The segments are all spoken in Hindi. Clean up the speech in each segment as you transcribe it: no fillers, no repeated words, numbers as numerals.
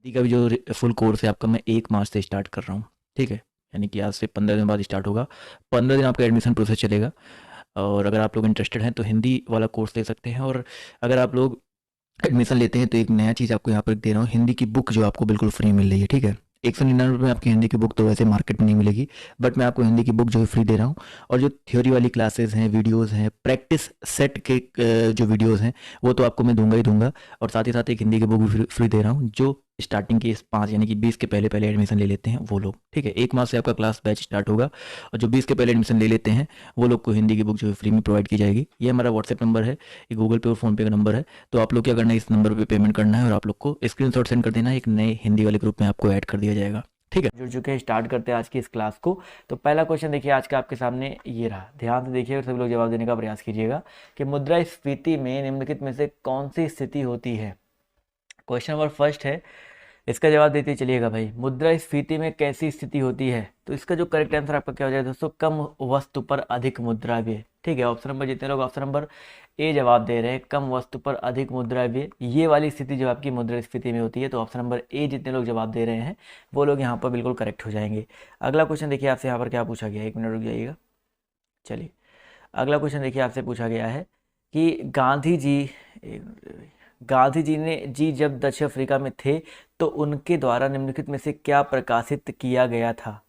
हिंदी का भी जो फुल कोर्स है आपका, मैं 1 मार्च से स्टार्ट कर रहा हूँ। ठीक है, यानी कि आज से 15 दिन बाद स्टार्ट होगा। 15 दिन आपका एडमिशन प्रोसेस चलेगा। और अगर आप लोग इंटरेस्टेड हैं तो हिंदी वाला कोर्स ले सकते हैं। और अगर आप लोग एडमिशन लेते हैं तो एक नया चीज़ आपको यहाँ पर दे रहा हूँ, हिंदी की बुक जो आपको बिल्कुल फ्री मिल रही है। ठीक है, 199 में आपकी हिंदी की बुक तो वैसे मार्केट में नहीं मिलेगी, बट मैं आपको हिंदी की बुक जो है फ्री दे रहा हूँ। और जो थ्योरी वाली क्लासेस हैं, वीडियोस हैं, प्रैक्टिस सेट के जो वीडियोस हैं, वो तो आपको मैं दूंगा ही दूंगा। और साथ ही साथ एक हिंदी की बुक भी फ्री दे रहा हूँ, जो स्टार्टिंग के इस 5 यानी कि 20 के पहले पहले एडमिशन ले लेते हैं वो लोग। ठीक है, 1 माह से आपका क्लास बैच स्टार्ट होगा। और जो 20 के पहले एडमिशन ले लेते हैं वो लोग को हिंदी की बुक जो है फ्री में प्रोवाइड की जाएगी। ये हमारा व्हाट्सएप नंबर है, ये गूगल पे और फ़ोनपे का नंबर है। तो आप लोग क्या करना है, इस नंबर पे पेमेंट करना है और आप लोग को स्क्रीनशॉट सेंड कर देना है, एक नए हिंदी वाले ग्रुप में आपको ऐड कर दिया जाएगा। ठीक है, जुड़ चुके हैं, स्टार्ट करते हैं आज की इस क्लास को। तो पहला क्वेश्चन देखिए आज का आपके सामने ये रहा, ध्यान से देखिए और सभी लोग जवाब देने का प्रयास कीजिएगा कि मुद्रास्फीति में निम्नलिखित में से कौन सी स्थिति होती है। क्वेश्चन नंबर फर्स्ट है, इसका जवाब देते चलिएगा भाई। मुद्रास्फीति में कैसी स्थिति होती है, तो इसका जो करेक्ट आंसर आपका क्या हो जाएगा दोस्तों, कम वस्तु पर अधिक मुद्रा व्यय। ठीक है, ऑप्शन नंबर, जितने लोग ऑप्शन नंबर ए जवाब दे रहे हैं, कम वस्तु पर अधिक मुद्रा व्यय, ये वाली स्थिति जो आपकी मुद्रास्फीति में होती है, तो ऑप्शन नंबर ए जितने लोग जवाब दे रहे हैं वो लोग यहाँ पर बिल्कुल करेक्ट हो जाएंगे। अगला क्वेश्चन देखिए आपसे यहाँ पर क्या पूछा गया है, 1 मिनट रुक जाइएगा। चलिए, अगला क्वेश्चन देखिए आपसे पूछा गया है कि गांधी जी जब दक्षिण अफ्रीका में थे तो उनके द्वारा निम्नलिखित में से क्या प्रकाशित किया गया था।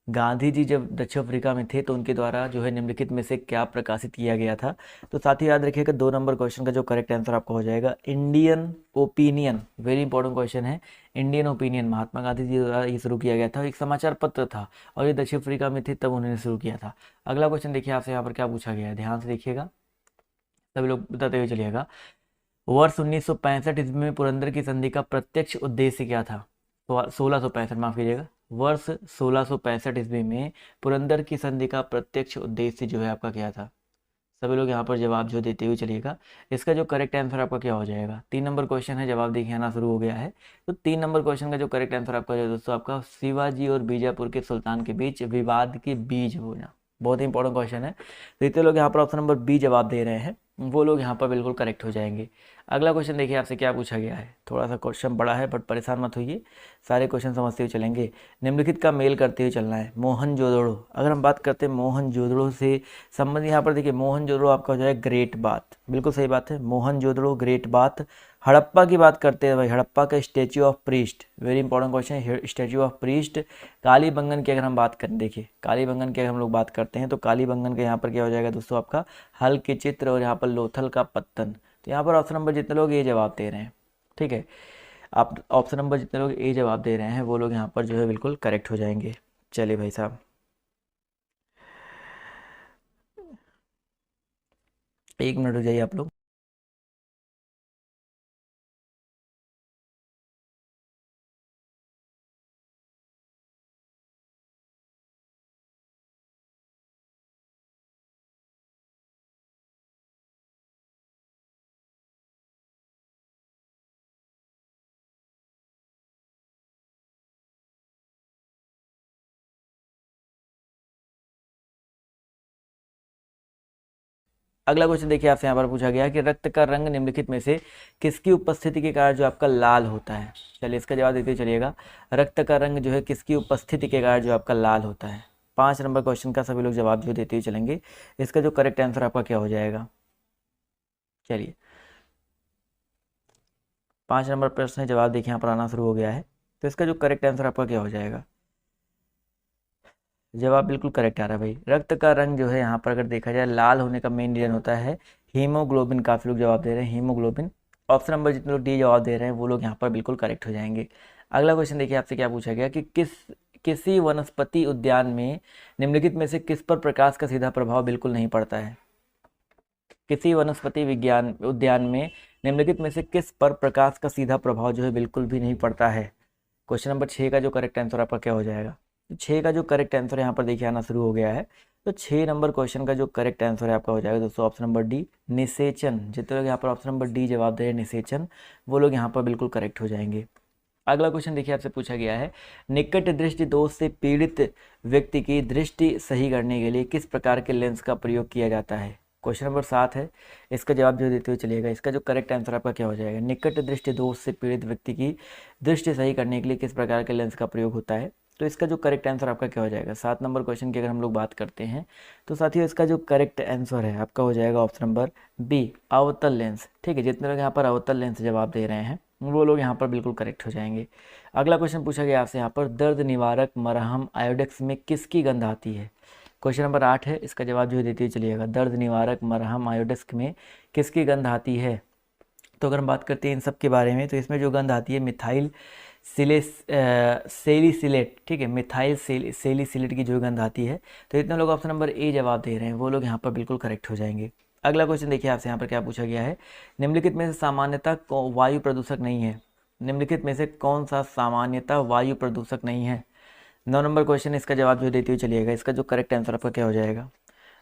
गांधी जी जब दक्षिण अफ्रीका में थे तो उनके द्वारा जो है निम्नलिखित में से क्या प्रकाशित किया गया था। तो साथ ही याद रखिएगा 2 नंबर क्वेश्चन का जो करेक्ट आंसर आपका हो जाएगा Indian opinion. Very important question है, इंडियन ओपिनियन महात्मा गांधी जी द्वारा ये शुरू किया गया था, एक समाचार पत्र था और ये दक्षिण अफ्रीका में थे तब उन्होंने शुरू किया था। अगला क्वेश्चन देखिए आपसे यहाँ पर क्या पूछा गया है, ध्यान से देखिएगा, सभी लोग बताते हुए चलिएगा। वर्ष 1965 ईस्वी में पुरंदर की संधि का प्रत्यक्ष उद्देश्य क्या था। तो 1665, माफ कीजिएगा, वर्ष 1665 ईस्वी में पुरंदर की संधि का प्रत्यक्ष उद्देश्य जो है आपका क्या था। सभी लोग यहाँ पर जवाब जो देते हुए चलिएगा। इसका जो करेक्ट आंसर आपका क्या हो जाएगा, 3 नंबर क्वेश्चन है, जवाब देखिए आना शुरू हो गया है। तो 3 नंबर क्वेश्चन का जो करेक्ट आंसर आपका जो है दोस्तों, आपका शिवाजी और बीजापुर के सुल्तान के बीच विवाद के बीज बोना। बहुत ही इंपॉर्टेंट क्वेश्चन है। तो इतने लोग यहाँ पर ऑप्शन नंबर बी जवाब दे रहे हैं, वो लोग यहाँ पर बिल्कुल करेक्ट हो जाएंगे। अगला क्वेश्चन देखिए आपसे क्या पूछा गया है, थोड़ा सा क्वेश्चन बड़ा है बट परेशान मत होइए, सारे क्वेश्चन समझते हुए चलेंगे। निम्नलिखित का मेल करते हुए चलना है। मोहनजोदड़ो, अगर हम बात करते हैं मोहनजोदड़ो से संबंधित, यहाँ पर देखिए मोहनजोदड़ो आपका हो जाएगा ग्रेट बात, बिल्कुल सही बात है, मोहनजोदड़ो ग्रेट बात। हड़प्पा की बात करते हैं भाई, हड़प्पा का statue of priest, very important question है, स्टैच्यू ऑफ प्रीस्ट। कालीबंगन की अगर हम बात करें, देखिए कालीबंगन की अगर हम लोग बात करते हैं तो कालीबंगन का यहाँ पर क्या हो जाएगा दोस्तों, आपका हल के चित्र और यहाँ पर लोथल का पत्तन। तो यहाँ पर ऑप्शन नंबर जितने लोग ए जवाब दे रहे हैं, ठीक है, आप ऑप्शन नंबर जितने लोग ए जवाब दे रहे हैं वो लोग यहाँ पर जो है बिल्कुल करेक्ट हो जाएंगे। चलिए भाई साहब, 1 मिनट रुक जाइए आप लोग। अगला क्वेश्चन देखिए आपसे यहाँ पर पूछा गया कि रक्त का रंग निम्नलिखित में से किसकी उपस्थिति के कारण जो आपका लाल होता है। चलिए इसका जवाब देते चलिएगा, रक्त का रंग जो है किसकी उपस्थिति के कारण जो आपका लाल होता है। 5 नंबर क्वेश्चन का सभी लोग जवाब जो देते हुए चलेंगे। इसका जो करेक्ट आंसर आपका क्या हो जाएगा, चलिए 5 नंबर प्रश्न है, जवाब देखिए यहाँ पर आना शुरू हो गया है। तो इसका जो करेक्ट आंसर आपका क्या हो जाएगा, जवाब बिल्कुल करेक्ट आ रहा है भाई। रक्त का रंग जो है यहाँ पर अगर देखा जाए लाल होने का मेन रीजन होता है हीमोग्लोबिन, काफ़ी लोग जवाब दे रहे हैं हीमोग्लोबिन। ऑप्शन नंबर जितने लोग डी जवाब दे रहे हैं वो लोग यहाँ पर बिल्कुल करेक्ट हो जाएंगे। अगला क्वेश्चन देखिए आपसे क्या पूछा गया कि किसी वनस्पति उद्यान में निम्नलिखित में से किस पर प्रकाश का सीधा प्रभाव बिल्कुल नहीं पड़ता है। किसी वनस्पति विज्ञान उद्यान में निम्नलिखित में से किस पर प्रकाश का सीधा प्रभाव जो है बिल्कुल भी नहीं पड़ता है। क्वेश्चन नंबर 6 का जो करेक्ट आंसर आपका क्या हो जाएगा, तो 6 का जो करेक्ट आंसर यहाँ पर देखिए आना शुरू हो गया है। तो 6 नंबर क्वेश्चन का जो करेक्ट आंसर है आपका हो जाएगा दोस्तों ऑप्शन नंबर डी, निषेचन। जितने लोग यहाँ पर ऑप्शन नंबर डी जवाब दे रहे हैं निषेचन, वो लोग यहाँ पर बिल्कुल करेक्ट हो जाएंगे। अगला क्वेश्चन देखिए आपसे पूछा गया है, निकट दृष्टि दोष से पीड़ित व्यक्ति की दृष्टि सही करने के लिए किस प्रकार के लेंस का प्रयोग किया जाता है। क्वेश्चन नंबर 7 है, इसका जवाब जो देते हुए चलिएगा। इसका जो करेक्ट आंसर आपका क्या हो जाएगा, निकट दृष्टि दोष से पीड़ित व्यक्ति की दृष्टि सही करने के लिए किस प्रकार के लेंस का प्रयोग होता है। तो इसका जो करेक्ट आंसर आपका क्या हो जाएगा, 7 नंबर क्वेश्चन की अगर हम लोग बात करते हैं तो साथियों इसका जो करेक्ट आंसर है आपका हो जाएगा ऑप्शन नंबर बी, अवतल लेंस। ठीक है, जितने लोग यहाँ पर अवतल लेंस जवाब दे रहे हैं वो लोग यहाँ पर बिल्कुल करेक्ट हो जाएंगे। अगला क्वेश्चन पूछा गया आपसे यहाँ पर, दर्द निवारक मरहम आयोडेक्स में किसकी गंध आती है। क्वेश्चन नंबर 8 है, इसका जवाब जो है देते हुए चलिएगा। दर्द निवारक मरहम आयोडेक्स में किसकी गंध आती है। तो अगर हम बात करते हैं इन सब के बारे में, तो इसमें जो गंध आती है मिथाइल सेलिसिलेट, ठीक है, मिथाइल सेलिसिलेट की जो गंध आती है। तो इतने लोग ऑप्शन नंबर ए जवाब दे रहे हैं वो लोग यहाँ पर बिल्कुल करेक्ट हो जाएंगे। अगला क्वेश्चन देखिए आपसे यहाँ पर क्या पूछा गया है, निम्नलिखित में से सामान्यतः वायु प्रदूषक नहीं है। निम्नलिखित में से कौन सा सामान्यतः वायु प्रदूषक नहीं है। 9 नंबर क्वेश्चन, इसका जवाब जो देते हुए चलिएगा। इसका जो करेक्ट आंसर आपका क्या हो जाएगा,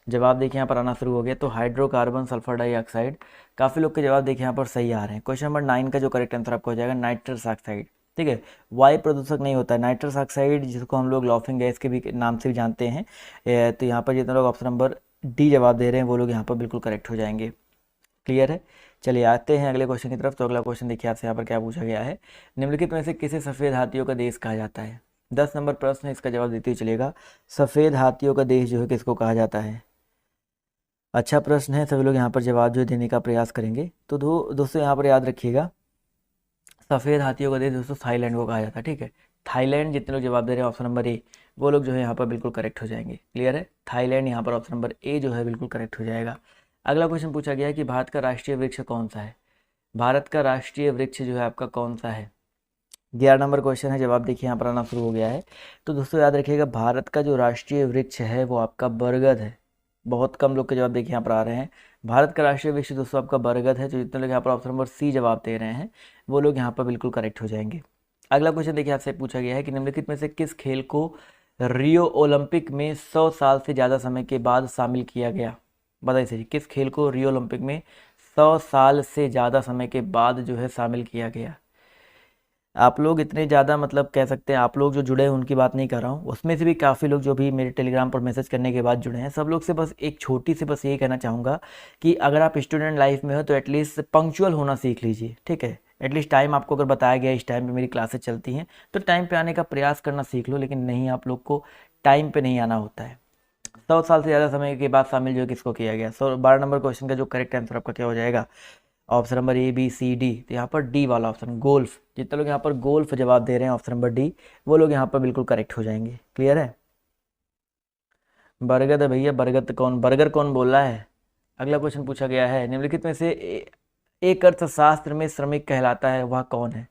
जवाब देखिए यहाँ पर आना शुरू हो गया। तो हाइड्रोकार्बन सल्फर डाइऑक्साइड, काफ़ी लोग के जवाब देखिए यहाँ पर सही आ रहे हैं। क्वेश्चन नंबर 9 का जो करेक्ट आंसर आपका हो जाएगा नाइट्रस ऑक्साइड। ठीक है, वायु प्रदूषक नहीं होता है नाइट्रस ऑक्साइड, जिसको हम लोग लॉफिंग गैस के भी नाम से भी जानते हैं। तो यहाँ पर जितने लोग ऑप्शन नंबर डी जवाब दे रहे हैं वो लोग यहाँ पर बिल्कुल करेक्ट हो जाएंगे। क्लियर है, चलिए आते हैं अगले क्वेश्चन की तरफ। तो अगला क्वेश्चन देखिए आपसे यहाँ पर क्या पूछा गया है, निम्नलिखित में से किसे सफ़ेद हाथियों का देश कहा जाता है। 10 नंबर प्रश्न है, इसका जवाब देते हुए चलेगा। सफ़ेद हाथियों का देश जो है किसको कहा जाता है। अच्छा प्रश्न है, सभी लोग यहाँ पर जवाब जो देने का प्रयास करेंगे। तो दोस्तों यहाँ पर याद रखिएगा, सफ़ेद हाथियों का देश दोस्तों थाईलैंड को कहा जाता है। ठीक है, थाईलैंड, जितने लोग जवाब दे रहे हैं ऑप्शन नंबर ए वो लोग जो है यहाँ पर बिल्कुल करेक्ट हो जाएंगे। क्लियर है, थाईलैंड यहाँ पर ऑप्शन नंबर ए जो है बिल्कुल करेक्ट हो जाएगा। अगला क्वेश्चन पूछा गया है कि भारत का राष्ट्रीय वृक्ष कौन सा है। भारत का राष्ट्रीय वृक्ष जो है आपका कौन सा है। 11 नंबर क्वेश्चन है, जवाब देखिए यहाँ पर आना शुरू हो गया है। तो दोस्तों याद रखिएगा, भारत का जो राष्ट्रीय वृक्ष है वो आपका बरगद है। बहुत कम लोग के जवाब देखिए यहाँ पर आ रहे हैं। भारत का राष्ट्रीय वृक्ष दोस्तों आपका बरगद है। जो जितने लोग यहाँ पर ऑप्शन नंबर सी जवाब दे रहे हैं वो लोग यहाँ पर बिल्कुल करेक्ट हो जाएंगे। अगला क्वेश्चन देखिए आपसे पूछा गया है कि निम्नलिखित में से किस खेल को रियो ओलंपिक में 100 साल से ज़्यादा समय के बाद शामिल किया गया। बताइए सही, किस खेल को रियो ओलंपिक में 100 साल से ज़्यादा समय के बाद जो है शामिल किया गया। आप लोग इतने ज़्यादा मतलब कह सकते हैं, आप लोग जो जुड़े हैं उनकी बात नहीं कर रहा हूँ, उसमें से भी काफ़ी लोग जो भी मेरे टेलीग्राम पर मैसेज करने के बाद जुड़े हैं, सब लोग से बस एक छोटी सी बस यही कहना चाहूँगा कि अगर आप स्टूडेंट लाइफ में हो तो एटलीस्ट पंक्चुअल होना सीख लीजिए। ठीक है, एटलीस्ट टाइम आपको अगर बताया गया इस टाइम पे मेरी क्लासेस चलती हैं तो टाइम पे आने का प्रयास करना सीख लो, लेकिन नहीं, आप लोग को टाइम पे नहीं आना होता है। 100 साल से ज़्यादा समय के बाद शामिल जो किसको किया गया। 12 नंबर क्वेश्चन का जो करेक्ट आंसर आपका क्या हो जाएगा, option number A B C D. तो यहाँ पर डी वाला ऑप्शन गोल्फ, जितने लोग यहाँ पर गोल्फ जवाब दे रहे हैं ऑप्शन नंबर डी वो लोग यहाँ पर बिल्कुल करेक्ट हो जाएंगे। क्लियर है, बरगद है भैया, बरगद कौन, बर्गर कौन बोल रहा है। अगला क्वेश्चन पूछा गया है, निम्नलिखित में से एक अर्थशास्त्र में श्रमिक कहलाता है वह कौन है।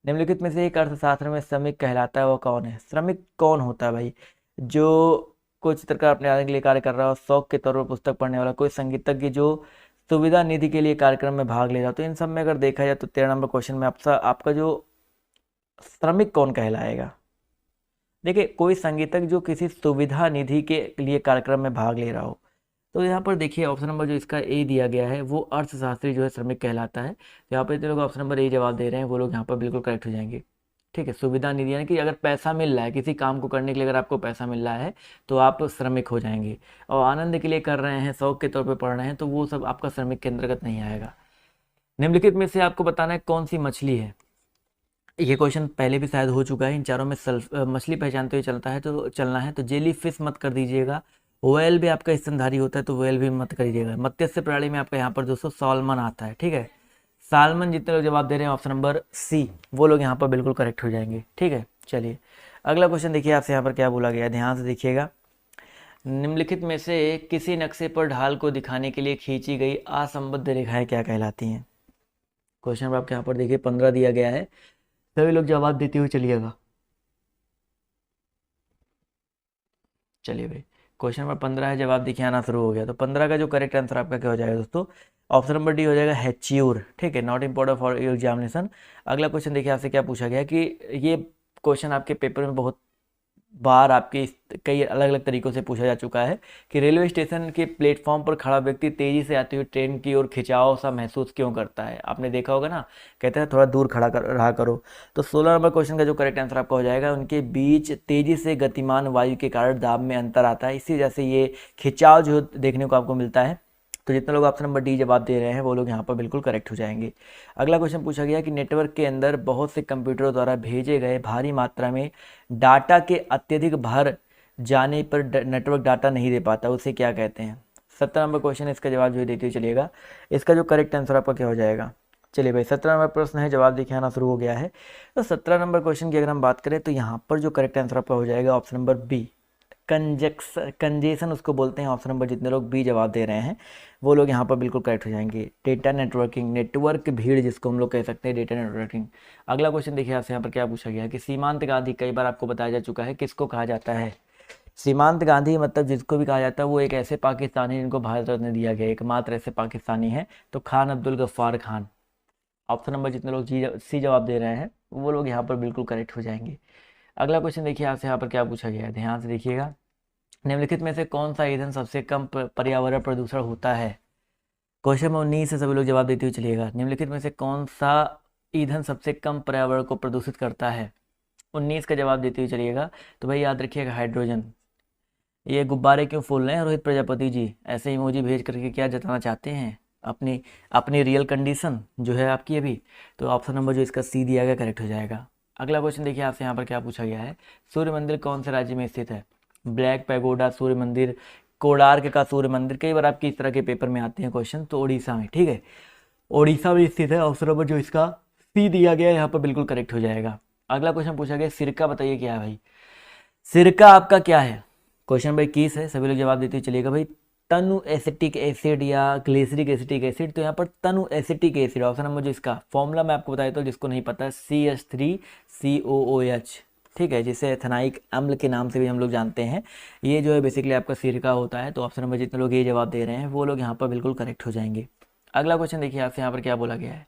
निम्नलिखित में से एक अर्थशास्त्र में श्रमिक कहलाता है वह कौन है। श्रमिक कौन होता है भाई, जो कोई चित्रकार अपने आने के लिए कार्य कर रहा हो, शौक के तौर पर पुस्तक पढ़ने वाला, कोई संगीतज्ञ जो सुविधा निधि के लिए कार्यक्रम में भाग ले रहा हो। तो इन सब में अगर देखा जाए तो 13 नंबर क्वेश्चन में आपका जो श्रमिक कौन कहलाएगा। देखिए, कोई संगीतज्ञ जो किसी सुविधा निधि के लिए कार्यक्रम में भाग ले रहा हो। तो यहाँ पर देखिए ऑप्शन नंबर जो इसका ए दिया गया है वो अर्थशास्त्री जो है श्रमिक कहलाता है। तो यहाँ पर जितने लोग ऑप्शन नंबर ए जवाब दे रहे हैं वो लोग यहाँ पर बिल्कुल करेक्ट हो जाएंगे। ठीक है, सुविधा निधि यानी कि अगर पैसा मिल रहा है किसी काम को करने के लिए, अगर आपको पैसा मिल रहा है तो आप श्रमिक हो जाएंगे। और आनंद के लिए कर रहे हैं, शौक के तौर पे पढ़ रहे हैं, तो वो सब आपका श्रमिक के अंतर्गत नहीं आएगा। निम्नलिखित में से आपको बताना है कौन सी मछली है। ये क्वेश्चन पहले भी शायद हो चुका है। इन चारों में मछली पहचानते हुए चलना है तो जेली फिश मत कर दीजिएगा। व्हेल भी आपका स्तनधारी होता है तो व्हेल भी मत करिएगा। मत्स्य प्राणी में आपका यहाँ पर दोस्तों सॉल्मन आता है। ठीक है, सालमन, जितने लोग जवाब दे रहे हैं ऑप्शन नंबर सी वो लोग यहाँ पर बिल्कुल करेक्ट हो जाएंगे। ठीक है, चलिए अगला क्वेश्चन देखिए आपसे यहाँ पर क्या बोला गया, ध्यान से देखिएगा। निम्नलिखित में से किसी नक्शे पर ढाल को दिखाने के लिए खींची गई असंबद्ध रेखाएं क्या कहलाती हैं। क्वेश्चन आपके यहाँ पर देखिए 15 दिया गया है, सभी लोग जवाब देते हुए चलिएगा। चलिए भाई, क्वेश्चन नंबर 15 है, जवाब देखिए आना शुरू हो गया। तो 15 का जो करेक्ट आंसर आपका क्या हो जाएगा दोस्तों, ऑप्शन नंबर डी हो जाएगा हैच्योर। ठीक है, not important for your examination. अगला क्वेश्चन देखिए आपसे क्या पूछा गया कि ये क्वेश्चन आपके पेपर में बहुत बार आपके कई अलग अलग तरीकों से पूछा जा चुका है कि रेलवे स्टेशन के प्लेटफॉर्म पर खड़ा व्यक्ति तेजी से आती हुई ट्रेन की ओर खिंचाव सा महसूस क्यों करता है। आपने देखा होगा ना, कहते हैं थोड़ा दूर खड़ा रहा करो। तो 16 नंबर क्वेश्चन का जो करेक्ट आंसर आपका हो जाएगा, उनके बीच तेजी से गतिमान वायु के कारण दाब में अंतर आता है, इसी वजह से ये खिंचाव जो देखने को आपको मिलता है। तो जितने लोग ऑप्शन नंबर डी जवाब दे रहे हैं वो लोग यहाँ पर बिल्कुल करेक्ट हो जाएंगे। अगला क्वेश्चन पूछा गया कि नेटवर्क के अंदर बहुत से कंप्यूटरों द्वारा भेजे गए भारी मात्रा में डाटा के अत्यधिक भर जाने पर नेटवर्क डाटा नहीं दे पाता, उसे क्या कहते हैं। 17 नंबर क्वेश्चन, इसका जवाब जो है देते हुए चलिएगा। इसका जो करेक्ट आंसर आपका क्या हो जाएगा। चलिए भाई 17 नंबर प्रश्न है, जवाब देखिए आना शुरू हो गया है। तो 17 नंबर क्वेश्चन की अगर हम बात करें तो यहाँ पर जो करेक्ट आंसर आपका हो जाएगा ऑप्शन नंबर बी, कंजेशन उसको बोलते हैं। ऑप्शन नंबर जितने लोग बी जवाब दे रहे हैं वो लोग यहाँ पर बिल्कुल करेक्ट हो जाएंगे। डेटा नेटवर्किंग, नेटवर्क भीड़ जिसको हम लोग कह सकते हैं, डेटा नेटवर्किंग। अगला क्वेश्चन देखिए आपसे यहाँ पर क्या पूछा गया कि सीमांत गांधी, कई बार आपको बताया जा चुका है, किसको कहा जाता है। सीमांत गांधी मतलब जिसको भी कहा जाता है वो एक ऐसे पाकिस्तानी जिनको भारत रत्न दिया गया, एकमात्र ऐसे पाकिस्तानी है, तो खान अब्दुल गफ्फार खान। ऑप्शन नंबर जितने लोग सी जवाब दे रहे हैं वो लोग यहाँ पर बिल्कुल करेक्ट हो जाएंगे। अगला क्वेश्चन देखिए आपसे यहाँ पर क्या पूछा गया है, ध्यान से देखिएगा। निम्नलिखित में से कौन सा ईंधन सबसे कम पर्यावरण प्रदूषण होता है। क्वेश्चन नंबर 19 से सभी लोग जवाब देते हुए चलिएगा। निम्नलिखित में से कौन सा ईंधन सबसे कम पर्यावरण को प्रदूषित करता है। 19 का जवाब देते हुए चलिएगा। तो भाई याद रखिएगा हाइड्रोजन। ये गुब्बारे क्यों फूल रहे हैं रोहित प्रजापति जी, ऐसे इमोजी भेज करके क्या जताना चाहते हैं, अपनी अपनी रियल कंडीशन जो है आपकी अभी। तो ऑप्शन नंबर जो इसका सी दिया गया करेक्ट हो जाएगा। अगला क्वेश्चन देखिए आपसे यहाँ पर क्या पूछा गया है। सूर्य मंदिर कौन से राज्य में स्थित है। ब्लैक पैगोडा सूर्य मंदिर, कोणार्क का सूर्य मंदिर, कई बार आपके इस तरह के पेपर में आते हैं क्वेश्चन। तो उड़ीसा में, ठीक है, उड़ीसा में स्थित है। ऑप्शन नंबर जो इसका सी दिया गया है यहाँ पर बिल्कुल करेक्ट हो जाएगा। अगला क्वेश्चन पूछा गया सिरका, बताइए क्या है भाई। सिरका आपका क्या है। क्वेश्चन नंबर 21 है, सभी लोग जवाब देते चलिएगा भाई। तनु एसिटिक एसिड या ग्लिसरिक एसिटिक एसिड, तो यहाँ पर तनु एसिटिक एसिड। ऑप्शन नंबर जो इसका फॉर्मूला मैं आपको बताया तो जिसको नहीं पता, CH3COOH, ठीक है, जिसे एथेनाइक अम्ल के नाम से भी हम लोग जानते हैं। ये जो है बेसिकली आपका सिरका होता है। तो ऑप्शन नंबर जितने लोग ये जवाब दे रहे हैं वो लोग यहाँ पर बिल्कुल करेक्ट हो जाएंगे। अगला क्वेश्चन देखिए आपसे यहाँ पर क्या बोला गया है।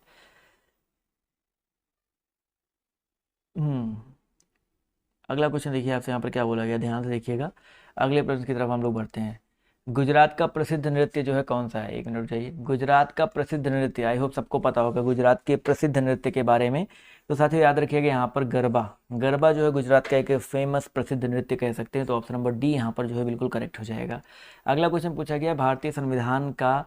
अगला क्वेश्चन देखिए आपसे यहाँ पर क्या बोला गया, ध्यान से देखिएगा। अगले प्रश्न की तरफ हम लोग बढ़ते हैं। गुजरात का प्रसिद्ध नृत्य जो है कौन सा है। एक मिनट चाहिए। गुजरात का प्रसिद्ध नृत्य, आई होप सबको पता होगा गुजरात के प्रसिद्ध नृत्य के बारे में। तो साथियों याद रखिएगा यहाँ पर गरबा, गरबा जो है गुजरात का एक फेमस प्रसिद्ध नृत्य कह सकते हैं। तो ऑप्शन नंबर डी यहाँ पर जो है बिल्कुल करेक्ट हो जाएगा। अगला क्वेश्चन पूछा गया भारतीय संविधान का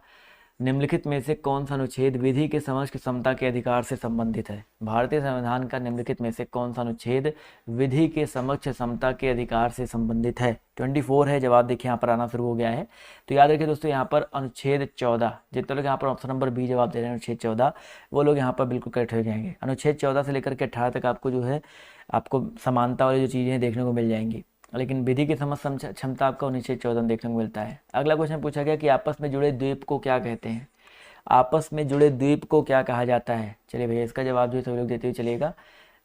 निम्नलिखित में से कौन सा अनुच्छेद विधि के समक्ष क्षमता के अधिकार से संबंधित है। भारतीय संविधान का निम्नलिखित में से कौन सा अनुच्छेद विधि के समक्ष क्षमता के अधिकार से संबंधित है। 24 है, जवाब देखिए यहाँ पर आना शुरू हो गया है। तो याद रखिए दोस्तों यहाँ पर अनुच्छेद 14, जितने लोग यहाँ पर ऑप्शन नंबर बी जवाब दे रहे हैं अनुच्छेद 14, वो लोग यहाँ पर बिल्कुल करेक्ट हो जाएंगे। अनुच्छेद 14 से लेकर के 18 तक आपको जो है आपको समानता वाली जो चीज़ें देखने को मिल जाएंगी, लेकिन विधि की समझ क्षमता आपको अनुच्छेद 14 देखने को मिलता है। अगला क्वेश्चन पूछा गया कि आपस में जुड़े द्वीप को क्या कहते हैं। आपस में जुड़े द्वीप को क्या कहा जाता है। चलिए भैया इसका जवाब जो है सभी लोग देते हुए चलिएगा।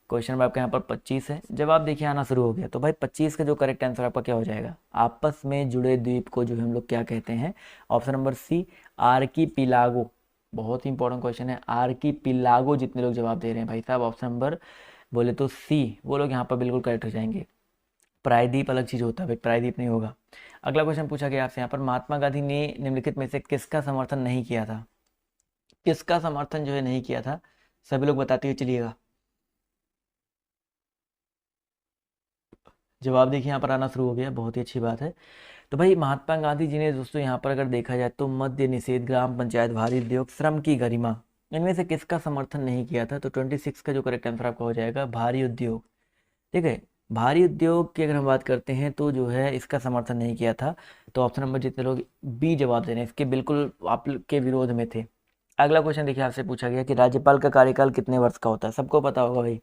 क्वेश्चन नंबर आपका यहाँ पर 25 है, जवाब देखिए आना शुरू हो गया। तो भाई 25 का जो करेक्ट आंसर आपका क्या हो जाएगा। आपस में जुड़े द्वीप को जो हम लोग क्या कहते हैं। Option number C, archipelago. बहुत ही इंपॉर्टेंट क्वेश्चन है, आर्कीपिलागो। जितने लोग जवाब दे रहे हैं भाई साहब ऑप्शन नंबर बोले तो सी, वो लोग यहाँ पर बिल्कुल करेक्ट हो जाएंगे। प्रायद्वीप अलग चीज़ होता है भाई, प्रायद्वीप नहीं होगा। अगला क्वेश्चन पूछा गया आपसे यहाँ पर महात्मा गांधी ने निम्नलिखित में से किसका समर्थन नहीं किया था। किसका समर्थन जो है नहीं किया था, सभी लोग बताते हुए चलिएगा। जवाब देखिए यहाँ पर आना शुरू हो गया, बहुत ही अच्छी बात है। तो भाई महात्मा गांधी जी ने दोस्तों यहाँ पर अगर देखा जाए तो मद्य निषेध, ग्राम पंचायत, भारी उद्योग, श्रम की गरिमा, इनमें से किसका समर्थन नहीं किया था। तो 26 का जो करेक्ट आंसर आपका हो जाएगा भारी उद्योग, ठीक है। भारी उद्योग की अगर हम बात करते हैं तो जो है इसका समर्थन नहीं किया था। तो ऑप्शन नंबर जितने लोग बी जवाब दे रहे हैं इसके बिल्कुल आपके विरोध में थे। अगला क्वेश्चन देखिए आपसे पूछा गया कि राज्यपाल का कार्यकाल कितने वर्ष का होता है। सबको पता होगा भाई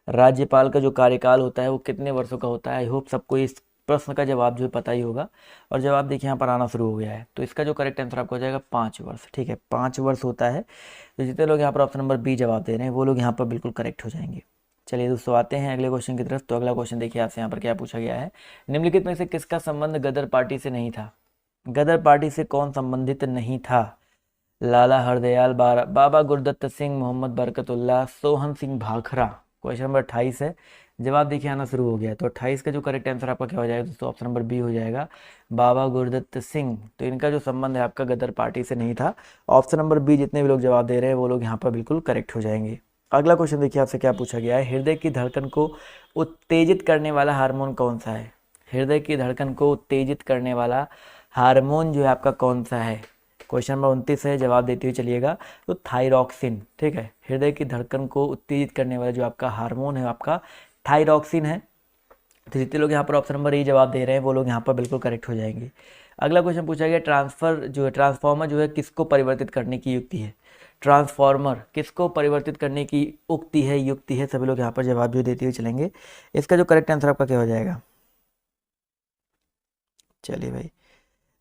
राज्यपाल का जो कार्यकाल होता है वो कितने वर्षों का होता है। आई होप सबको इस प्रश्न का जवाब जो है पता ही होगा। और जवाब देखिए यहाँ पर आना शुरू हो गया है। तो इसका जो करेक्ट आंसर आपको हो जाएगा 5 वर्ष, ठीक है, 5 वर्ष होता है। तो जितने लोग यहाँ पर ऑप्शन नंबर बी जवाब दे रहे हैं वो लोग यहाँ पर बिल्कुल करेक्ट हो जाएंगे। चलिए दोस्तों आते हैं अगले क्वेश्चन की तरफ। तो अगला क्वेश्चन देखिए आपसे यहाँ पर क्या पूछा गया है। निम्नलिखित में से किसका संबंध गदर पार्टी से नहीं था। गदर पार्टी से कौन संबंधित नहीं था। लाला हरदयाल, बाबा गुरदत्त सिंह, मोहम्मद बरकतुल्लाह, सोहन सिंह भाखड़ा। क्वेश्चन नंबर 28 है, जवाब देखिए आना शुरू हो गया। तो 28 का जो करेक्ट आंसर आपका क्या हो जाएगा दोस्तों, ऑप्शन नंबर बी हो जाएगा बाबा गुरदत्त सिंह। तो इनका जो संबंध है आपका गदर पार्टी से नहीं था। ऑप्शन नंबर बी जितने भी लोग जवाब दे रहे हैं वो लोग यहाँ पर बिल्कुल करेक्ट हो जाएंगे। अगला क्वेश्चन देखिए आपसे क्या पूछा गया है। हृदय की धड़कन को उत्तेजित करने वाला हार्मोन कौन सा है। हृदय की धड़कन को उत्तेजित करने वाला हार्मोन जो है आपका कौन सा है। क्वेश्चन नंबर 29 है, जवाब देते हुए चलिएगा। तो थायरॉक्सिन, ठीक है, हृदय की धड़कन को उत्तेजित करने वाला जो आपका हार्मोन है आपका थायरॉक्सिन है। तो जितने लोग यहाँ पर ऑप्शन नंबर ए जवाब दे रहे हैं वो लोग यहाँ पर बिल्कुल करेक्ट हो जाएंगे। अगला क्वेश्चन पूछा गया, ट्रांसफार्मर जो है किसको परिवर्तित करने की युक्ति है। ट्रांसफार्मर किसको परिवर्तित करने की उक्ति है, युक्ति है, सभी लोग यहाँ पर जवाब जो देते हुए चलेंगे। इसका जो करेक्ट आंसर आपका क्या हो जाएगा। चलिए भाई,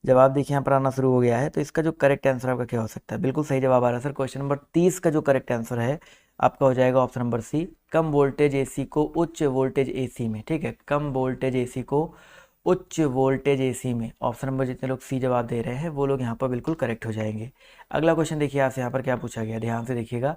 जवाब देखिए यहाँ पर आना शुरू हो गया है। तो इसका जो करेक्ट आंसर आपका क्या हो सकता है, बिल्कुल सही जवाब आ रहा है सर। क्वेश्चन नंबर 30 का जो करेक्ट आंसर है आपका हो जाएगा ऑप्शन नंबर सी, कम वोल्टेज एसी को उच्च वोल्टेज एसी में, ठीक है, कम वोल्टेज एसी को उच्च वोल्टेज एसी में। ऑप्शन नंबर जितने लोग सी जवाब दे रहे हैं वो लोग यहाँ पर बिल्कुल करेक्ट हो जाएंगे। अगला क्वेश्चन देखिए आपसे यहाँ पर क्या पूछा गया, ध्यान से देखिएगा।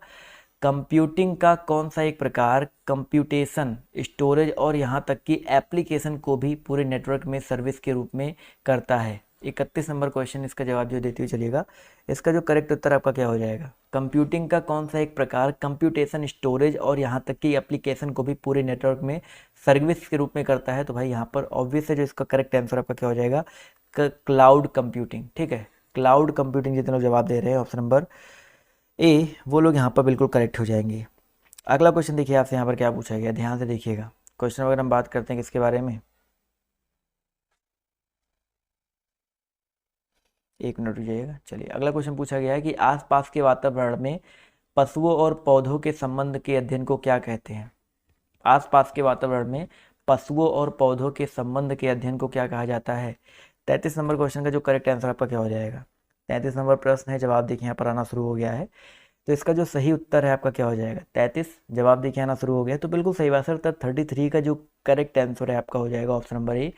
कंप्यूटिंग का कौन सा एक प्रकार कंप्यूटेशन, स्टोरेज और यहाँ तक कि एप्लीकेशन को भी पूरे नेटवर्क में सर्विस के रूप में करता है। 31 नंबर क्वेश्चन, इसका जवाब जो देते हुए चलिएगा। इसका जो करेक्ट उत्तर आपका क्या हो जाएगा। कंप्यूटिंग का कौन सा एक प्रकार कंप्यूटेशन, स्टोरेज और यहाँ तक कि एप्लीकेशन को भी पूरे नेटवर्क में सर्विस के रूप में करता है। तो भाई यहाँ पर ऑब्वियस है जो इसका करेक्ट आंसर आपका क्या हो जाएगा, क्लाउड कंप्यूटिंग, ठीक है, क्लाउड कंप्यूटिंग। जितने लोग जवाब दे रहे हैं ऑप्शन नंबर ए वो लोग यहाँ पर बिल्कुल करेक्ट हो जाएंगे। अगला क्वेश्चन देखिए आपसे यहाँ पर क्या पूछा गया, ध्यान से देखिएगा। क्वेश्चन अगर हम बात करते हैं किसके बारे में, एक मिनट रुक जाइएगा। चलिए, अगला क्वेश्चन पूछा गया है कि आसपास के वातावरण में पशुओं और पौधों के संबंध के अध्ययन को क्या कहते हैं। आसपास के वातावरण में पशुओं और पौधों के संबंध के अध्ययन को क्या कहा जाता है। 33 नंबर क्वेश्चन का जो करेक्ट आंसर आपका क्या हो जाएगा। 33 नंबर प्रश्न है, जवाब देखिए यहाँ पर आना शुरू हो गया है। तो इसका जो सही उत्तर है आपका क्या हो जाएगा। 33 जवाब देखिए आना शुरू हो गया, तो बिल्कुल सही बात सर। तब 33 का जो करेक्ट आंसर है आपका हो जाएगा ऑप्शन नंबर ए,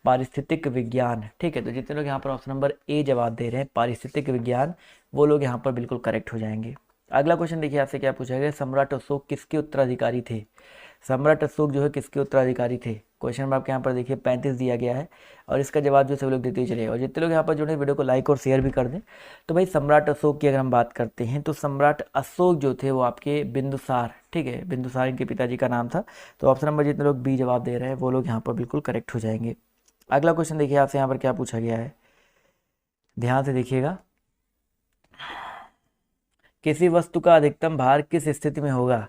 पारिस्थितिक विज्ञान, ठीक है। तो जितने लोग यहाँ पर ऑप्शन नंबर ए जवाब दे रहे हैं पारिस्थितिक विज्ञान, वो लोग यहाँ पर बिल्कुल करेक्ट हो जाएंगे। अगला क्वेश्चन देखिए आपसे क्या पूछा गया, सम्राट अशोक किसके उत्तराधिकारी थे। सम्राट अशोक जो है किसके उत्तराधिकारी थे। क्वेश्चन नंबर आपके यहाँ पर देखिए 35 दिया गया है और इसका जवाब जो सभी लोग देते ही चलिए। और जितने लोग यहाँ पर जुड़े वीडियो को लाइक और शेयर भी कर दें। तो भाई सम्राट अशोक की अगर हम बात करते हैं तो सम्राट अशोक जो थे वो आपके बिंदुसार, ठीक है, बिंदुसार इनके पिताजी का नाम था। तो ऑप्शन नंबर जितने लोग बी जवाब दे रहे हैं वो लोग यहाँ पर बिल्कुल करेक्ट हो जाएंगे। अगला क्वेश्चन देखिए आपसे यहाँ पर क्या पूछा गया है, ध्यान से देखिएगा। किसी वस्तु का अधिकतम भार किस स्थिति में होगा।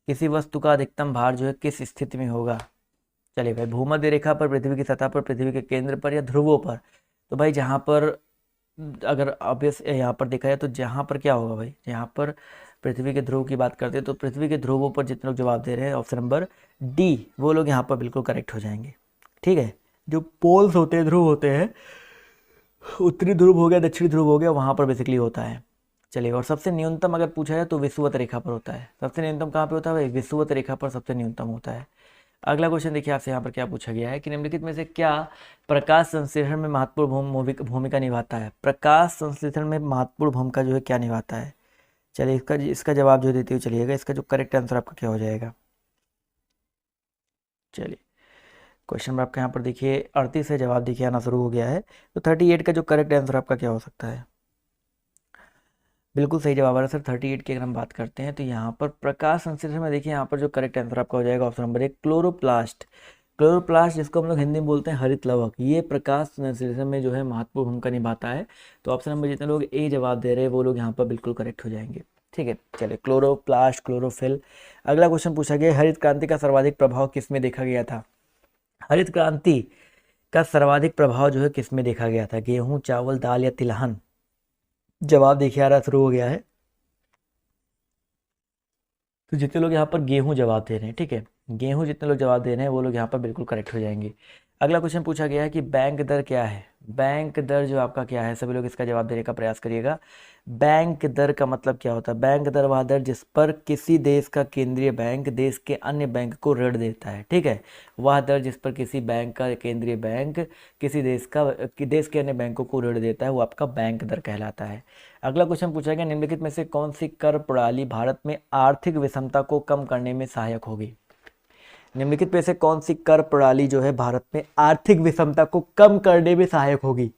किसी वस्तु का अधिकतम भार जो है किस स्थिति में होगा। चलिए भाई, भूमध्य रेखा पर, पृथ्वी की सतह पर, पृथ्वी के केंद्र पर या ध्रुवों पर। तो भाई जहाँ पर अगर ऑब्वियस यहाँ पर देखा जाए तो जहाँ पर क्या होगा भाई, यहाँ पर पृथ्वी के ध्रुव की बात करते हैं तो पृथ्वी के ध्रुवों पर जितने लोग जवाब दे रहे हैं ऑप्शन नंबर डी वो लोग यहाँ पर बिल्कुल करेक्ट हो जाएंगे, ठीक है। जो पोल्स होते हैं, ध्रुव होते हैं, उत्तरी ध्रुव हो गया, दक्षिणी ध्रुव हो गया, वहाँ पर बेसिकली होता है। चलिए, और सबसे न्यूनतम अगर पूछा जाए तो विषुवत रेखा पर होता है। सबसे न्यूनतम कहाँ पे होता है भाई, विषुवत रेखा पर सबसे न्यूनतम होता है। अगला क्वेश्चन देखिए आपसे यहाँ पर क्या पूछा गया है कि निम्नलिखित में से क्या प्रकाश संश्लेषण में महत्वपूर्ण भूमिका निभाता है। प्रकाश संश्लेषण में महत्वपूर्ण भूमिका जो है क्या निभाता है। चलिए, इसका जवाब जो देते हुए चलिएगा। इसका जो करेक्ट आंसर आपका क्या हो जाएगा। चलिए, क्वेश्चन में आपके यहाँ पर देखिए 38 से जवाब देखिए आना शुरू हो गया है। तो 38 का जो करेक्ट आंसर आपका क्या हो सकता है। बिल्कुल सही जवाब आ रहा है सर। 38 की अगर हम बात करते हैं तो यहाँ पर प्रकाश संश्लेषण में देखिए यहाँ पर जो करेक्ट आंसर आपका हो जाएगा ऑप्शन नंबर 1, क्लोरोप्लास्ट। क्लोरोप्लास्ट जिसको हम लोग हिंदी में बोलते हैं हरित लवक, ये प्रकाश संश्लेषण में जो है महत्वपूर्ण भूमिका निभाता है। तो ऑप्शन नंबर जितने लोग ए जवाब दे रहे हैं वो लोग यहाँ पर बिल्कुल करेक्ट हो जाएंगे, ठीक है। चलिए, क्लोरोप्लास्ट, क्लोरोफिल। अगला क्वेश्चन पूछा गया, हरित क्रांति का सर्वाधिक प्रभाव किसमें देखा गया था। हरित क्रांति का सर्वाधिक प्रभाव जो है किसमें देखा गया था। गेहूं, चावल, दाल या तिलहन। जवाब देखिए आ रहा शुरू हो गया है। तो जितने लोग यहाँ पर गेहूं जवाब दे रहे हैं, ठीक है, गेहूं जितने लोग जवाब दे रहे हैं वो लोग यहाँ पर बिल्कुल करेक्ट हो जाएंगे। अगला क्वेश्चन पूछा गया है कि बैंक दर क्या है। बैंक दर जो आपका क्या है, सभी लोग इसका जवाब देने का प्रयास करिएगा। बैंक दर का मतलब क्या होता है। बैंक दर वह दर जिस पर किसी देश का केंद्रीय बैंक देश के अन्य बैंक को ऋण देता है, ठीक है। वह दर जिस पर किसी बैंक का केंद्रीय बैंक किसी देश के अन्य बैंकों को ऋण देता है वो आपका बैंक दर कहलाता है। अगला क्वेश्चन पूछा गया, निम्नलिखित में से कौन सी कर प्रणाली भारत में आर्थिक विषमता को कम करने में सहायक होगी। निम्नलिखित में से कौन सी कर प्रणाली जो है भारत में आर्थिक विषमता को कम करने में सहायक होगी।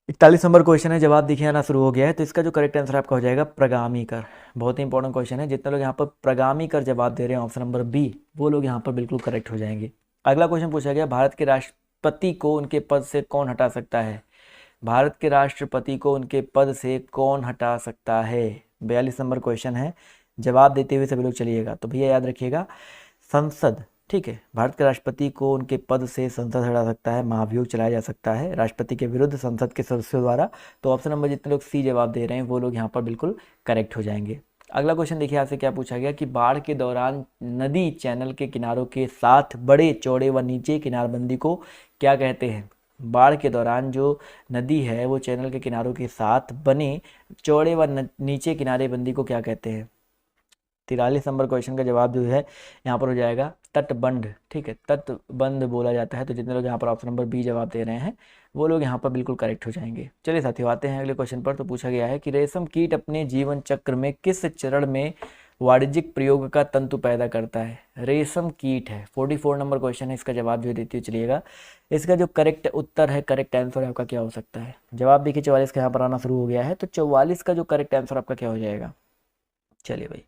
41 नंबर क्वेश्चन है, जवाब देखिए आना शुरू हो गया है। तो इसका जो करेक्ट आंसर आपका हो जाएगा प्रगामी कर। बहुत ही इंपॉर्टेंट क्वेश्चन है। जितने लोग यहाँ पर प्रगामी कर जवाब दे रहे हैं ऑप्शन नंबर बी वो लोग यहाँ पर बिल्कुल करेक्ट हो जाएंगे। अगला क्वेश्चन पूछा गया, भारत के राष्ट्रपति को उनके पद से कौन हटा सकता है। भारत के राष्ट्रपति को उनके पद से कौन हटा सकता है? 42 नंबर क्वेश्चन है। जवाब देते हुए सभी लोग चलिएगा। तो भैया याद रखिएगा, संसद, ठीक है, भारत के राष्ट्रपति को उनके पद से संसद हटा सकता है, महाभियोग चलाया जा सकता है राष्ट्रपति के विरुद्ध संसद के सदस्यों द्वारा। तो ऑप्शन नंबर जितने लोग सी जवाब दे रहे हैं वो लोग यहाँ पर बिल्कुल करेक्ट हो जाएंगे। अगला क्वेश्चन देखिए, आपसे क्या पूछा गया कि बाढ़ के दौरान नदी चैनल के किनारों के साथ बड़े चौड़े व नीचे किनारबंदी को क्या कहते हैं? बाढ़ के दौरान जो नदी है वो चैनल के किनारों के साथ बने चौड़े व नीचे किनारेबंदी को क्या कहते हैं? 43 नंबर क्वेश्चन का जवाब जो है यहाँ पर हो जाएगा तटबंध, ठीक है, तटबंध बोला जाता है। तो जितने लोग यहाँ पर ऑप्शन नंबर बी जवाब दे रहे हैं वो लोग यहाँ पर बिल्कुल करेक्ट हो जाएंगे। चलिए साथियों, आते हैं अगले क्वेश्चन पर। तो पूछा गया है कि रेशम कीट अपने जीवन चक्र में किस चरण में वाणिज्यिक प्रयोग का तंतु पैदा करता है? रेशम कीट है, 44 नंबर क्वेश्चन है। इसका जवाब जो देते हुए चलिएगा, इसका जो करेक्ट उत्तर है, करेक्ट आंसर आपका क्या हो सकता है? जवाब देखिए 44 का यहाँ पर आना शुरू हो गया है। तो 44 का जो करेक्ट आंसर आपका क्या हो जाएगा? चलिए भाई,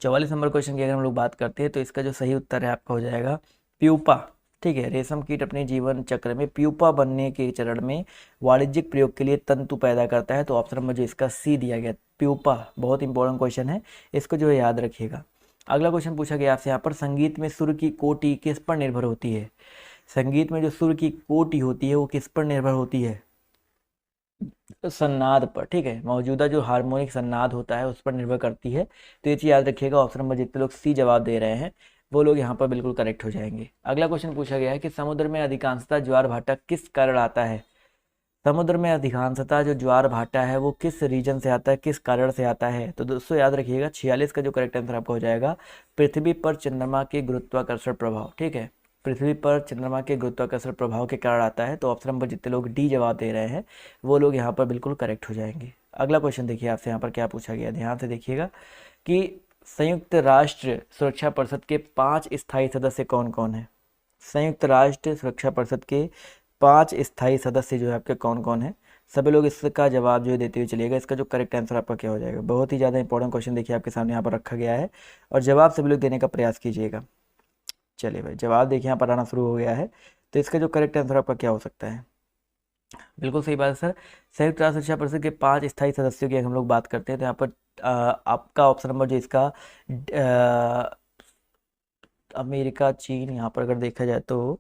44 नंबर क्वेश्चन की अगर हम लोग बात करते हैं तो इसका जो सही उत्तर है आपका हो जाएगा प्यूपा, ठीक है। रेशम कीट अपने जीवन चक्र में प्यूपा बनने के चरण में वाणिज्यिक प्रयोग के लिए तंतु पैदा करता है। तो ऑप्शन नंबर जो इसका सी दिया गया, प्यूपा, बहुत इंपॉर्टेंट क्वेश्चन है, इसको जो है याद रखिएगा। अगला क्वेश्चन पूछा गया आपसे यहाँ पर, संगीत में सुर की कोटि किस पर निर्भर होती है? संगीत में जो सुर की कोटि होती है वो किस पर निर्भर होती है? सन्नाद पर, ठीक है, मौजूदा जो हार्मोनिक सन्नाद होता है उस पर निर्भर करती है। तो ये चीज़ याद रखिएगा। ऑप्शन नंबर जितने लोग सी जवाब दे रहे हैं वो लोग यहाँ पर बिल्कुल करेक्ट हो जाएंगे। अगला क्वेश्चन पूछा गया है कि समुद्र में अधिकांशतः ज्वार भाटा किस कारण आता है? समुद्र में अधिकांशतः जो ज्वार भाटा है वो किस रीजन से आता है, किस कारण से आता है? तो दोस्तों याद रखिएगा, 46 का जो करेक्ट आंसर आपका हो जाएगा पृथ्वी पर चंद्रमा के गुरुत्वाकर्षण प्रभाव, ठीक है, पृथ्वी पर चंद्रमा के गुरुत्वाकर्षण प्रभाव के कारण आता है। तो ऑप्शन नंबर जितने लोग डी जवाब दे रहे हैं वो लोग यहाँ पर बिल्कुल करेक्ट हो जाएंगे। अगला क्वेश्चन देखिए, आपसे यहाँ पर क्या पूछा गया, ध्यान से देखिएगा कि संयुक्त राष्ट्र सुरक्षा परिषद के 5 स्थायी सदस्य कौन कौन है? संयुक्त राष्ट्र सुरक्षा परिषद के 5 स्थायी सदस्य जो है आपके कौन कौन है? सभी लोग इसका जवाब जो है देते हुए चलिएगा। इसका जो करेक्ट आंसर आपका क्या हो जाएगा? बहुत ही ज़्यादा इंपॉर्टेंट क्वेश्चन देखिए आपके सामने यहाँ पर रखा गया है और जवाब सभी लोग देने का प्रयास कीजिएगा। चलिए भाई, जवाब देखिए यहाँ पर आना शुरू हो गया है। तो इसका जो करेक्ट आंसर आपका क्या हो सकता है? बिल्कुल सही बात है सर। संयुक्त राष्ट्र सुरक्षा परिषद के 5 स्थायी सदस्यों की अगर हम लोग बात करते हैं तो यहाँ पर आपका ऑप्शन नंबर जो इसका अमेरिका, चीन, यहाँ पर अगर देखा जाए तो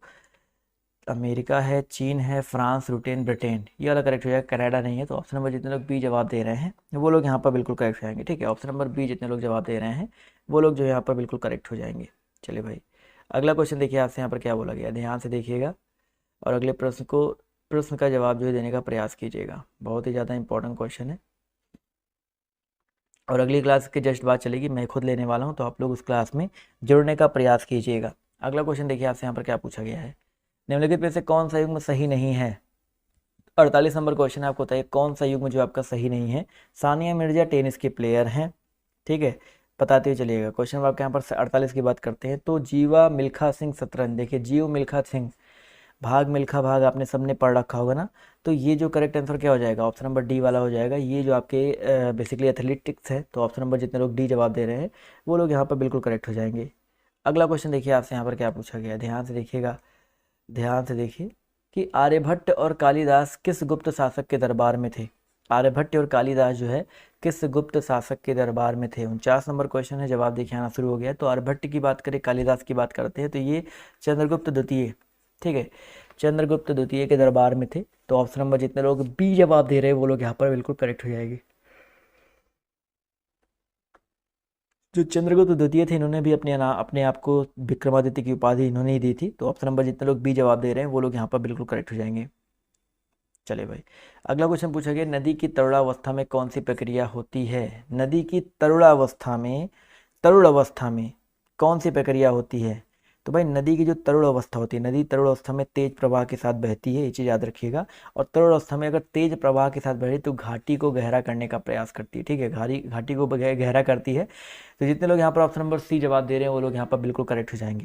अमेरिका है, चीन है, फ्रांस, ब्रिटेन, ये वाला करेक्ट हो जाएगा, कनाडा नहीं है। तो ऑप्शन नंबर जितने लोग बी जवाब दे रहे हैं वो लोग यहाँ पर बिल्कुल करेक्ट हो जाएंगे, ठीक है। ऑप्शन नंबर बी जितने लोग जवाब दे रहे हैं वो लोग जो यहाँ पर बिल्कुल करेक्ट हो जाएंगे। चलिए भाई, अगला क्वेश्चन देखिए आपसे यहाँ पर क्या बोला गया, ध्यान से देखिएगा और अगले प्रश्न का जवाब जो है देने का प्रयास कीजिएगा। बहुत ही ज़्यादा इंपॉर्टेंट क्वेश्चन है और अगली क्लास के जस्ट बाद चलेगी, मैं खुद लेने वाला हूँ, तो आप लोग उस क्लास में जुड़ने का प्रयास कीजिएगा। अगला क्वेश्चन देखिए आपसे यहाँ पर क्या पूछा गया है, निम्नलिखित में से कौन सा युग्म सही नहीं है? 48 नंबर क्वेश्चन आपको बताइए कौन सा युग्म जो आपका सही नहीं है? सानिया मिर्जा टेनिस के प्लेयर हैं, ठीक है, बताते हुए चलिएगा। क्वेश्चन आपके यहाँ पर 48 की बात करते हैं तो जीवा मिल्खा सिंह शतरंज, देखिए जीव मिल्खा सिंह, भाग मिल्खा भाग आपने सबने पढ़ रखा होगा ना। तो ये जो करेक्ट आंसर क्या हो जाएगा? ऑप्शन नंबर डी वाला हो जाएगा। ये जो आपके बेसिकली एथलेटिक्स है, तो ऑप्शन नंबर जितने लोग डी जवाब दे रहे हैं वो लोग यहाँ पर बिल्कुल करेक्ट हो जाएंगे। अगला क्वेश्चन देखिए आपसे यहाँ पर क्या पूछा गया, ध्यान से देखिएगा, ध्यान से देखिए कि आर्यभट्ट और कालिदास किस गुप्त शासक के दरबार में थे? आर्यभट्ट और कालिदास जो है किस गुप्त शासक के दरबार में थे? 49 नंबर क्वेश्चन है, जवाब देखिए आना शुरू हो गया। तो आर्यभट्ट की बात करें, कालिदास की बात करते हैं तो ये चंद्रगुप्त द्वितीय, ठीक है, चंद्रगुप्त द्वितीय के दरबार में थे। तो ऑप्शन नंबर जितने लोग बी जवाब दे रहे हैं वो लोग यहाँ पर बिल्कुल करेक्ट हो जाएंगे। जो चंद्रगुप्त द्वितीय थे इन्होंने भी अपने आप को विक्रमादित्य की उपाधि इन्होंने ही दी थी। तो ऑप्शन नंबर जितने लोग बी जवाब दे रहे हैं वो लोग यहाँ पर बिल्कुल करेक्ट हो जाएंगे। चलिए भाई, अगला क्वेश्चन पूछा गया, नदी की तरुणावस्था में कौन सी प्रक्रिया होती है? नदी की तरुणावस्था में कौन सी प्रक्रिया होती है? तो भाई नदी की जो तरुण अवस्था होती है, नदी तरुण अवस्था में तेज प्रवाह के साथ बहती है, ये चीज़ याद रखिएगा। और तरुण अवस्था में अगर तेज प्रवाह के साथ बहे तो घाटी को गहरा करने का प्रयास करती है, ठीक है, घाटी को गहरा करती है। तो जितने लोग यहाँ पर ऑप्शन नंबर सी जवाब दे रहे हैं वो लोग यहाँ पर बिल्कुल करेक्ट हो जाएंगे।